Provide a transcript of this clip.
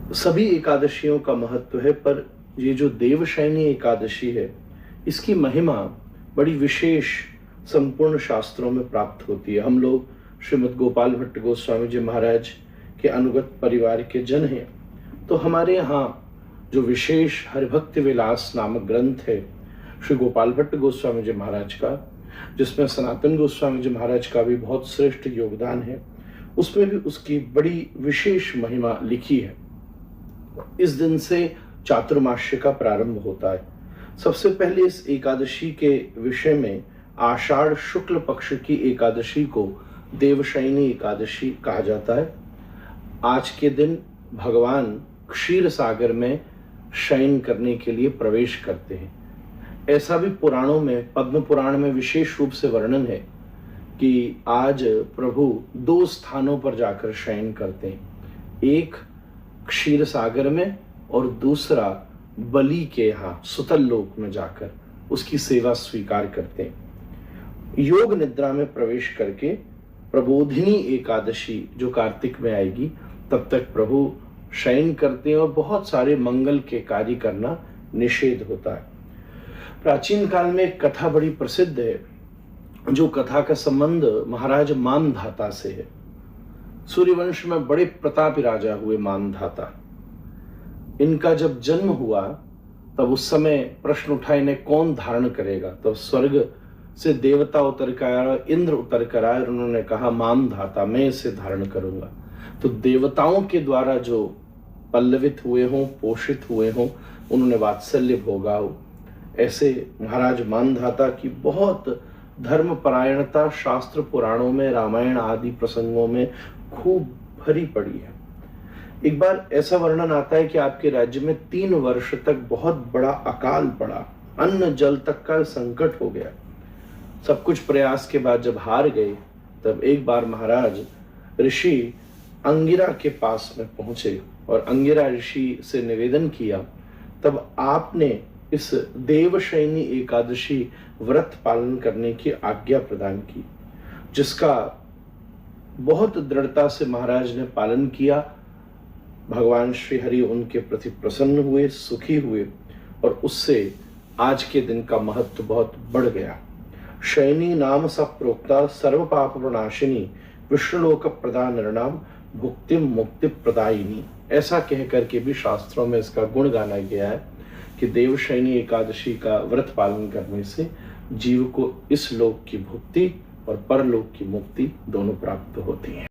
सभी एकादशियों का महत्व है, पर ये जो देवशयनी एकादशी है, इसकी महिमा बड़ी विशेष संपूर्ण शास्त्रों में प्राप्त होती है। हम लोग श्रीमद् गोपाल भट्ट गोस्वामी जी महाराज के अनुगत परिवार के जन हैं, तो हमारे यहाँ जो विशेष हरिभक्ति विलास नामक ग्रंथ है श्री गोपाल भट्ट गोस्वामी जी महाराज का, जिसमें सनातन गोस्वामी जी महाराज का भी बहुत श्रेष्ठ योगदान है, उसमें भी उसकी बड़ी विशेष महिमा लिखी है। इस दिन से चातुर्मास्य का प्रारंभ होता है। सबसे पहले इस एकादशी के विषय में आषाढ़ शुक्ल पक्ष की एकादशी को देवशयनी एकादशी कहा जाता है। आज के दिन भगवान क्षीर सागर में शयन करने के लिए प्रवेश करते हैं। ऐसा भी पुराणों में, पद्म पुराण में विशेष रूप से वर्णन है कि आज प्रभु दो स्थानों पर जाकर शयन करते हैं, एक क्षीर सागर में और दूसरा बलि के यहाँ सुतल लोक में जाकर उसकी सेवा स्वीकार करते हैं। योग निद्रा में प्रवेश करके प्रबोधिनी एकादशी जो कार्तिक में आएगी, तब तक प्रभु शयन करते हैं और बहुत सारे मंगल के कार्य करना निषेध होता है। प्राचीन काल में एक कथा बड़ी प्रसिद्ध है, जो कथा का संबंध महाराज मानधाता से है। सूर्यवंश में बड़े प्रतापी राजा हुए मानधाता। इनका जब जन्म हुआ तब उस समय प्रश्न उठा, इन्हें कौन धारण करेगा। तो स्वर्ग से देवता उतर कर आया, इंद्र उतर कर आए और उन्होंने कहा, मानधाता मैं इसे धारण करूंगा। तो देवताओं के द्वारा जो पल्लवित हुए हों, पोषित हुए हों, उन्होंने वात्सल्य भोगा हो। ऐसे महाराज मानधाता की बहुत धर्मपरायणता शास्त्र पुराणों में, रामायण आदि प्रसंगों में खूब भरी पड़ी है। एक बार ऐसा वर्णन आता है कि आपके राज्य में 3 वर्ष तक बहुत बड़ा अकाल पड़ा, अन्न जल तक का संकट हो गया। सब कुछ प्रयास के बाद जब हार गए, तब एक बार महाराज ऋषि अंगिरा के पास में पहुंचे और अंगिरा ऋषि से निवेदन किया। तब आपने इस देवशयनी एकादशी व्रत पालन करने की आज्ञा प्रदान की, जिसका बहुत दृढ़ता से महाराज ने पालन किया। भगवान श्री हरि उनके प्रति प्रसन्न हुए, सुखी हुए और उससे आज के दिन का महत्व बहुत बढ़ गया। शयनी नाम स प्रोक्ता सर्व पाप प्रणाशिनी विष्णुलोक प्रदा नृणाम भुक्ति मुक्ति प्रदायिनी, ऐसा कह करके भी शास्त्रों में इसका गुण गाना गया है कि देवशयनी एकादशी का व्रत पालन करने से जीव को इस लोक की भुक्ति और परलोक की मुक्ति दोनों प्राप्त होती है।